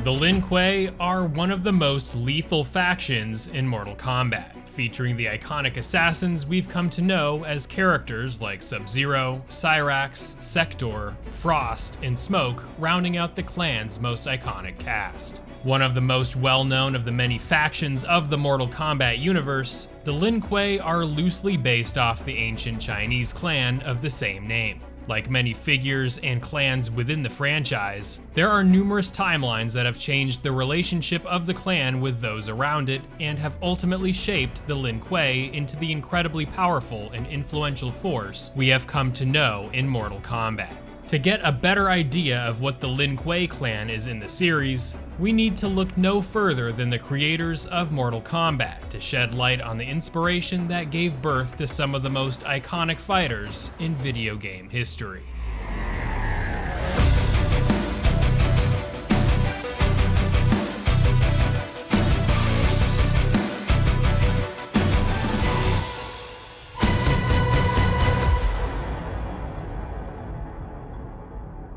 The Lin Kuei are one of the most lethal factions in Mortal Kombat, featuring the iconic assassins we've come to know as characters like Sub-Zero, Cyrax, Sector, Frost, and Smoke, rounding out the clan's most iconic cast. One of the most well-known of the many factions of the Mortal Kombat universe, the Lin Kuei are loosely based off the ancient Chinese clan of the same name. Like many figures and clans within the franchise, there are numerous timelines that have changed the relationship of the clan with those around it and have ultimately shaped the Lin Kuei into the incredibly powerful and influential force we have come to know in Mortal Kombat. To get a better idea of what the Lin Kuei clan is in the series, we need to look no further than the creators of Mortal Kombat to shed light on the inspiration that gave birth to some of the most iconic fighters in video game history.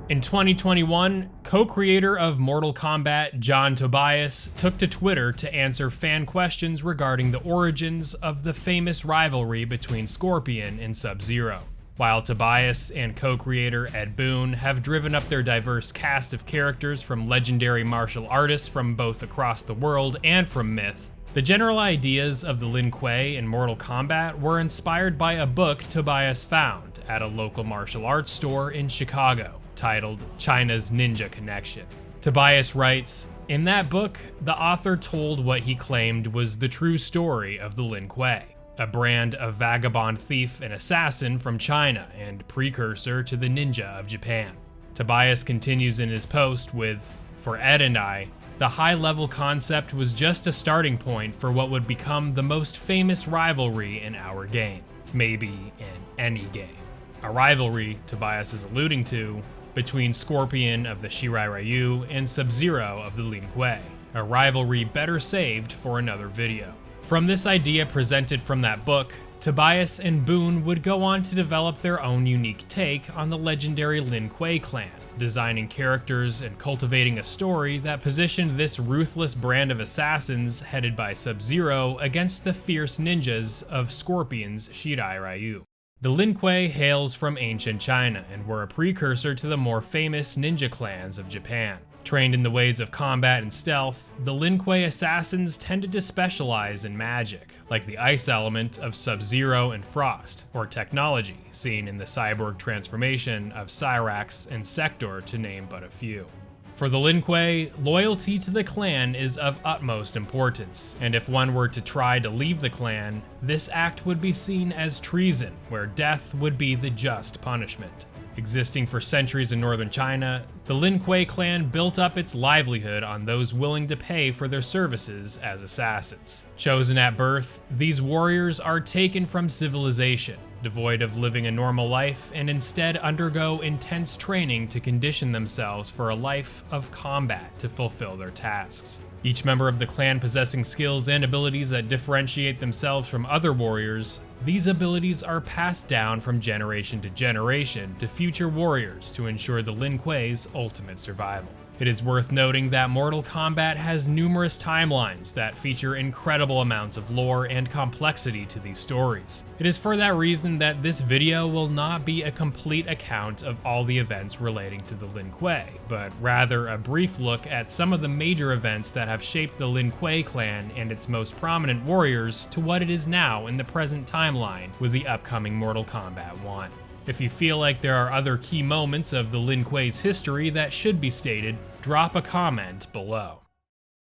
In 2021, co-creator of Mortal Kombat John Tobias took to Twitter to answer fan questions regarding the origins of the famous rivalry between Scorpion and Sub-Zero. While Tobias and co-creator Ed Boon have driven up their diverse cast of characters from legendary martial artists from both across the world and from myth, the general ideas of the Lin Kuei in Mortal Kombat were inspired by a book Tobias found at a local martial arts store in Chicago, titled China's Ninja Connection. Tobias writes, "In that book, the author told what he claimed was the true story of the Lin Kuei, a brand of vagabond thief and assassin from China and precursor to the ninja of Japan." Tobias continues in his post with, "For Ed and I, the high-level concept was just a starting point for what would become the most famous rivalry in our game, maybe in any game. A rivalry, Tobias is alluding to, between Scorpion of the Shirai Ryu and Sub-Zero of the Lin Kuei, a rivalry better saved for another video." From this idea presented from that book, Tobias and Boon would go on to develop their own unique take on the legendary Lin Kuei clan, designing characters and cultivating a story that positioned this ruthless brand of assassins headed by Sub-Zero against the fierce ninjas of Scorpion's Shirai Ryu. The Lin Kuei hails from ancient China and were a precursor to the more famous ninja clans of Japan. Trained in the ways of combat and stealth, the Lin Kuei assassins tended to specialize in magic, like the ice element of Sub-Zero and Frost, or technology, seen in the cyborg transformation of Cyrax and Sector, to name but a few. For the Lin Kuei, loyalty to the clan is of utmost importance, and if one were to try to leave the clan, this act would be seen as treason, where death would be the just punishment. Existing for centuries in northern China, the Lin Kuei clan built up its livelihood on those willing to pay for their services as assassins. Chosen at birth, these warriors are taken from civilization, devoid of living a normal life, and instead undergo intense training to condition themselves for a life of combat to fulfill their tasks. Each member of the clan possessing skills and abilities that differentiate themselves from other warriors, these abilities are passed down from generation to future warriors to ensure the Lin Kuei's ultimate survival. It is worth noting that Mortal Kombat has numerous timelines that feature incredible amounts of lore and complexity to these stories. It is for that reason that this video will not be a complete account of all the events relating to the Lin Kuei, but rather a brief look at some of the major events that have shaped the Lin Kuei clan and its most prominent warriors to what it is now in the present timeline with the upcoming Mortal Kombat 1. If you feel like there are other key moments of the Lin Kuei's history that should be stated, drop a comment below.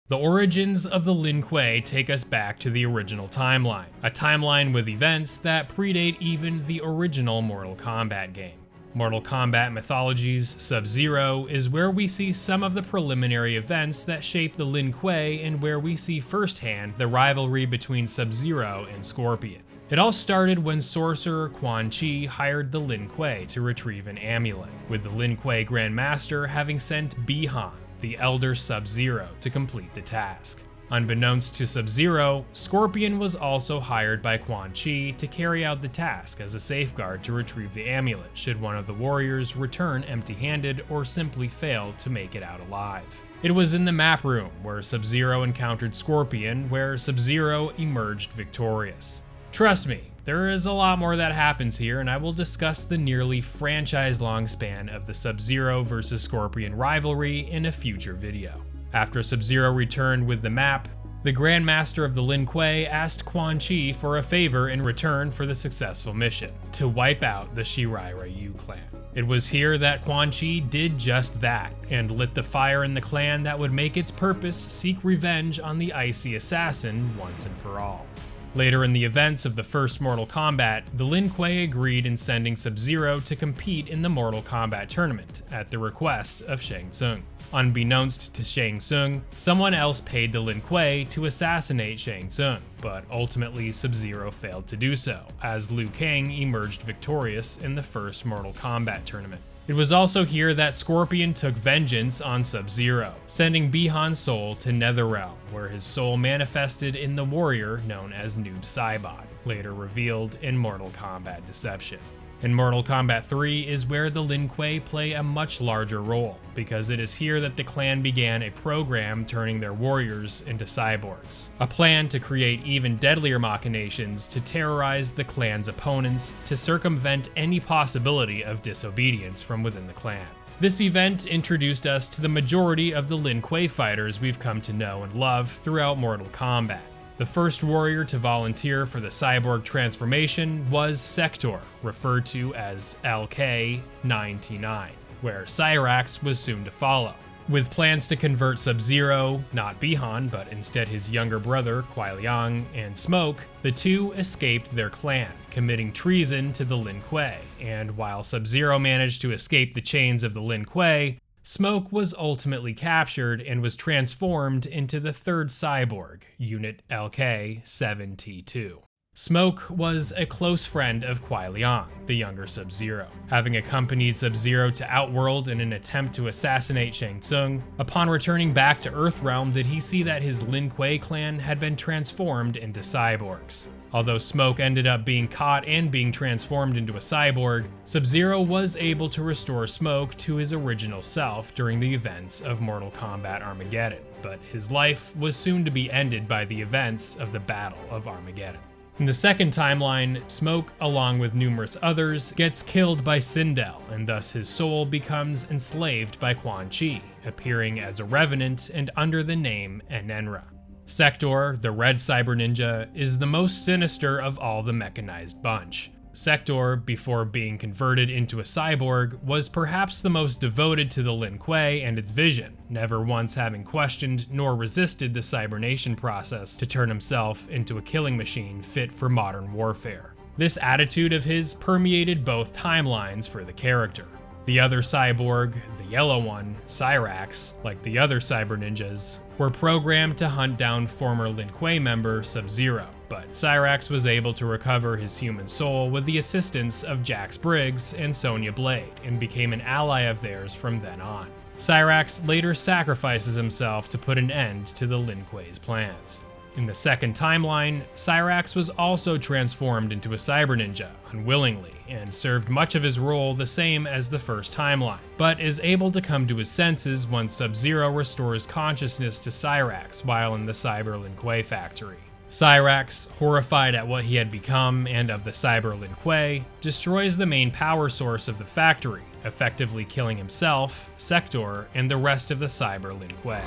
The origins of the Lin Kuei take us back to the original timeline, a timeline with events that predate even the original Mortal Kombat game. Mortal Kombat Mythology's Sub-Zero is where we see some of the preliminary events that shape the Lin Kuei and where we see firsthand the rivalry between Sub-Zero and Scorpion. It all started when sorcerer Quan Chi hired the Lin Kuei to retrieve an amulet, with the Lin Kuei Grand Master having sent Bi-Han, the elder Sub-Zero, to complete the task. Unbeknownst to Sub-Zero, Scorpion was also hired by Quan Chi to carry out the task as a safeguard to retrieve the amulet should one of the warriors return empty-handed or simply fail to make it out alive. It was in the map room where Sub-Zero encountered Scorpion, where Sub-Zero emerged victorious. Trust me, there is a lot more that happens here, and I will discuss the nearly franchise-long span of the Sub-Zero vs. Scorpion rivalry in a future video. After Sub-Zero returned with the map, the Grandmaster of the Lin Kuei asked Quan Chi for a favor in return for the successful mission, to wipe out the Shirai Ryu clan. It was here that Quan Chi did just that, and lit the fire in the clan that would make its purpose seek revenge on the icy assassin once and for all. Later in the events of the first Mortal Kombat, the Lin Kuei agreed in sending Sub-Zero to compete in the Mortal Kombat tournament, at the request of Shang Tsung. Unbeknownst to Shang Tsung, someone else paid the Lin Kuei to assassinate Shang Tsung, but ultimately Sub-Zero failed to do so, as Liu Kang emerged victorious in the first Mortal Kombat tournament. It was also here that Scorpion took vengeance on Sub-Zero, sending Bi-Han Soul to Netherrealm, where his soul manifested in the warrior known as Noob Saibot, later revealed in Mortal Kombat Deception. In Mortal Kombat 3 is where the Lin Kuei play a much larger role, because it is here that the clan began a program turning their warriors into cyborgs. A plan to create even deadlier machinations to terrorize the clan's opponents to circumvent any possibility of disobedience from within the clan. This event introduced us to the majority of the Lin Kuei fighters we've come to know and love throughout Mortal Kombat. The first warrior to volunteer for the cyborg transformation was Sector, referred to as LK-99, where Cyrax was soon to follow. With plans to convert Sub-Zero, not Bi-Han, but instead his younger brother, Kuai Liang, and Smoke, the two escaped their clan, committing treason to the Lin Kuei, and while Sub-Zero managed to escape the chains of the Lin Kuei, Smoke was ultimately captured and was transformed into the third cyborg, Unit LK-7T2. Smoke was a close friend of Kuai Liang, the younger Sub-Zero. Having accompanied Sub-Zero to Outworld in an attempt to assassinate Shang Tsung, upon returning back to Earthrealm did he see that his Lin Kuei clan had been transformed into cyborgs. Although Smoke ended up being caught and being transformed into a cyborg, Sub-Zero was able to restore Smoke to his original self during the events of Mortal Kombat Armageddon, but his life was soon to be ended by the events of the Battle of Armageddon. In the second timeline, Smoke, along with numerous others, gets killed by Sindel, and thus his soul becomes enslaved by Quan Chi, appearing as a revenant and under the name Enenra. Sector, the red cyber ninja, is the most sinister of all the mechanized bunch. Sector, before being converted into a cyborg, was perhaps the most devoted to the Lin Kuei and its vision, never once having questioned nor resisted the cybernation process to turn himself into a killing machine fit for modern warfare. This attitude of his permeated both timelines for the character. The other cyborg, the yellow one, Cyrax, like the other cyber ninjas, were programmed to hunt down former Lin Kuei member Sub-Zero, but Cyrax was able to recover his human soul with the assistance of Jax Briggs and Sonya Blade, and became an ally of theirs from then on. Cyrax later sacrifices himself to put an end to the Lin Kuei's plans. In the second timeline, Cyrax was also transformed into a cyber ninja, unwillingly, and served much of his role the same as the first timeline, but is able to come to his senses once Sub-Zero restores consciousness to Cyrax while in the cyber Lin Kuei factory. Cyrax, horrified at what he had become and of the cyber Lin Kuei, destroys the main power source of the factory, effectively killing himself, Sector, and the rest of the cyber Lin Kuei.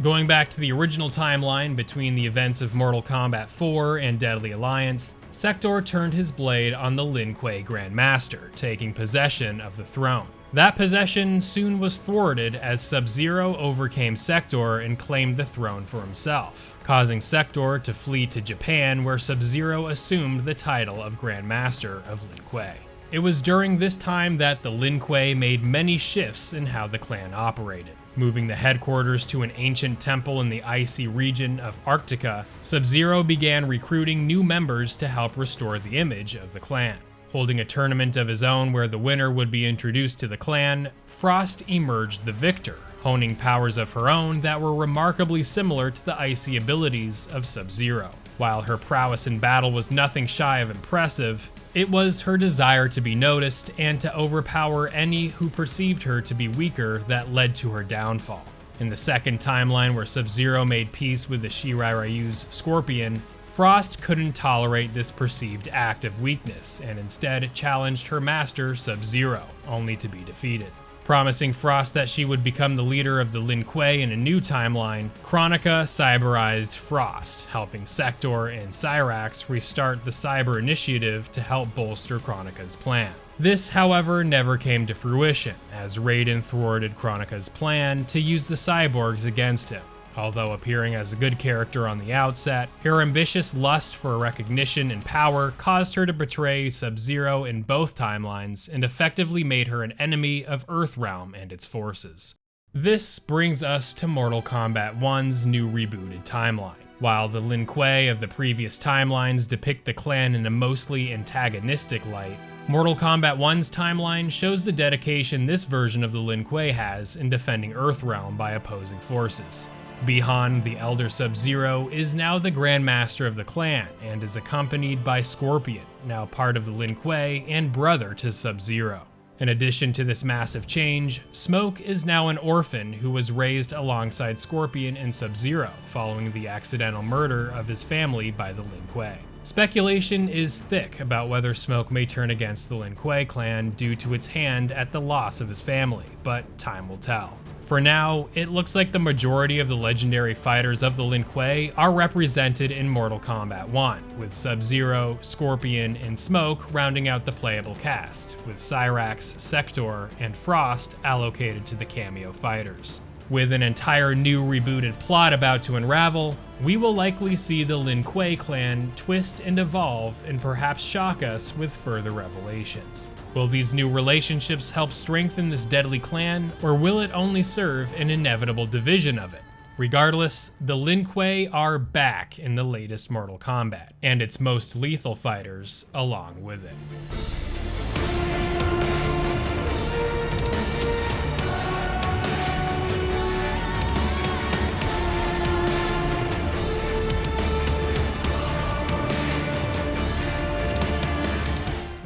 Going back to the original timeline between the events of Mortal Kombat 4 and Deadly Alliance, Sector turned his blade on the Lin Kuei Grandmaster, taking possession of the throne. That possession soon was thwarted as Sub-Zero overcame Sector and claimed the throne for himself, causing Sector to flee to Japan, where Sub-Zero assumed the title of Grandmaster of Lin Kuei. It was during this time that the Lin Kuei made many shifts in how the clan operated. Moving the headquarters to an ancient temple in the icy region of Arctica, Sub-Zero began recruiting new members to help restore the image of the clan. Holding a tournament of his own where the winner would be introduced to the clan, Frost emerged the victor, honing powers of her own that were remarkably similar to the icy abilities of Sub-Zero. While her prowess in battle was nothing shy of impressive, it was her desire to be noticed and to overpower any who perceived her to be weaker that led to her downfall. In the second timeline where Sub-Zero made peace with the Shirai Ryu's Scorpion, Frost couldn't tolerate this perceived act of weakness and instead challenged her master Sub-Zero, only to be defeated. Promising Frost that she would become the leader of the Lin Kuei in a new timeline, Kronika cyberized Frost, helping Sector and Cyrax restart the Cyber Initiative to help bolster Kronika's plan. This, however, never came to fruition, as Raiden thwarted Kronika's plan to use the cyborgs against him. Although appearing as a good character on the outset, her ambitious lust for recognition and power caused her to betray Sub-Zero in both timelines and effectively made her an enemy of Earthrealm and its forces. This brings us to Mortal Kombat 1's new rebooted timeline. While the Lin Kuei of the previous timelines depict the clan in a mostly antagonistic light, Mortal Kombat 1's timeline shows the dedication this version of the Lin Kuei has in defending Earthrealm by opposing forces. Bihan, the Elder Sub-Zero, is now the Grandmaster of the clan and is accompanied by Scorpion, now part of the Lin Kuei and brother to Sub-Zero. In addition to this massive change, Smoke is now an orphan who was raised alongside Scorpion and Sub-Zero following the accidental murder of his family by the Lin Kuei. Speculation is thick about whether Smoke may turn against the Lin Kuei clan due to its hand at the loss of his family, but time will tell. For now, it looks like the majority of the legendary fighters of the Lin Kuei are represented in Mortal Kombat 1, with Sub-Zero, Scorpion, and Smoke rounding out the playable cast, with Cyrax, Sector, and Frost allocated to the cameo fighters. With an entire new rebooted plot about to unravel, we will likely see the Lin Kuei clan twist and evolve and perhaps shock us with further revelations. Will these new relationships help strengthen this deadly clan, or will it only serve an inevitable division of it? Regardless, the Lin Kuei are back in the latest Mortal Kombat, and its most lethal fighters along with it.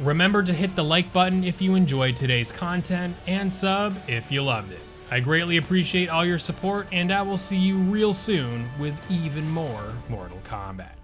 Remember to hit the like button if you enjoyed today's content, and sub if you loved it. I greatly appreciate all your support, and I will see you real soon with even more Mortal Kombat.